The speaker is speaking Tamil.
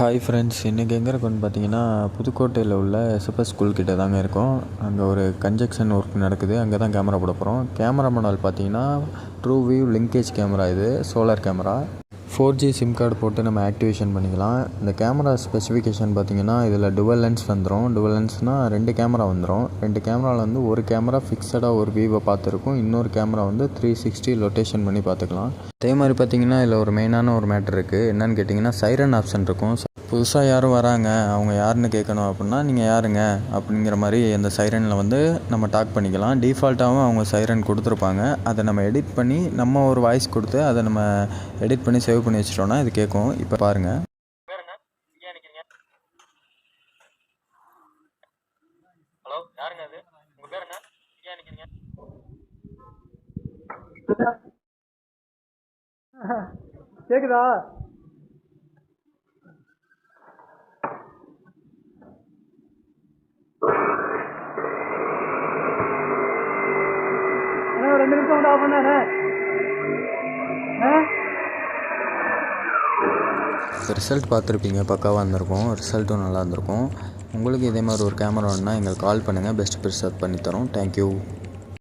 ஹாய் ஃப்ரெண்ட்ஸ், இன்றைக்கி எங்கே இருக்கோன்னு பார்த்தீங்கன்னா புதுக்கோட்டையில் உள்ள எஸ்எஃப்எஸ் ஸ்கூல் கிட்டே தாங்க இருக்கோம். அங்கே ஒரு கன்ஜெக்ஷன் ஒர்க் நடக்குது. அங்கே தான் கேமரா போட போகிறோம். கேமரா மாடல் பார்த்தீங்கன்னா ட்ரூ வியூ லிங்கேஜ் கேமரா. இது solar camera. 4G sim card போட்டு நம்ம ஆக்டிவேஷன் பண்ணிக்கலாம். இந்த கேமரா ஸ்பெசிஃபிகேஷன் பார்த்தீங்கன்னா இதில் டுவல் லென்ஸ் வந்துடும். டுவல் லென்ஸ்னால் 2 கேமரா வந்துடும். 2 கேமராவில் வந்து ஒரு கேமரா ஃபிக்ஸடாக ஒரு வியூவை பார்த்துருக்கும். இன்னொரு கேமரா வந்து 360 ரொட்டேஷன் பண்ணி பார்த்துக்கலாம். அதே மாதிரி பார்த்தீங்கன்னா இதில் ஒரு மெயினான ஒரு மேட்ரு இருக்குது. என்னென்னு கேட்டிங்கன்னா சைரன் ஆப்ஷன் இருக்கும். புதுசாக யாரும் வராங்க, அவங்க யாருன்னு கேட்கணும் அப்படின்னா நீங்கள் யாருங்க அப்படிங்கிற மாதிரி அந்த சைரனில் வந்து நம்ம டாக் பண்ணிக்கலாம். டிஃபால்ட்டாகவும் அவங்க சைரன் கொடுத்துருப்பாங்க. அதை நம்ம எடிட் பண்ணி நம்ம ஒரு வாய்ஸ் கொடுத்து அதை நம்ம எடிட் பண்ணி சேவ் பண்ணி வச்சிட்டோன்னா இது கேட்கும். இப்போ பாருங்கள். ஹலோ, யாருங்க அது? உங்கள் பேர் என்ன? ஏன் நிற்கிறீங்க? கேக்குதா? ஒரு 2 நிமிஷம் வந்து ஆஃப் பண்ணானே. ரிசல்ட் பார்த்துருப்பீங்க, பக்காவாக இருந்திருக்கும். ரிசல்ட்டும் நல்லா இருந்திருக்கும். உங்களுக்கு இதே மாதிரி ஒரு கேமரா வேணுன்னா எங்களுக்கு கால் பண்ணுங்கள். பெஸ்ட் ப்ரிசர்வ் பண்ணித்தரோம். தேங்க்யூ.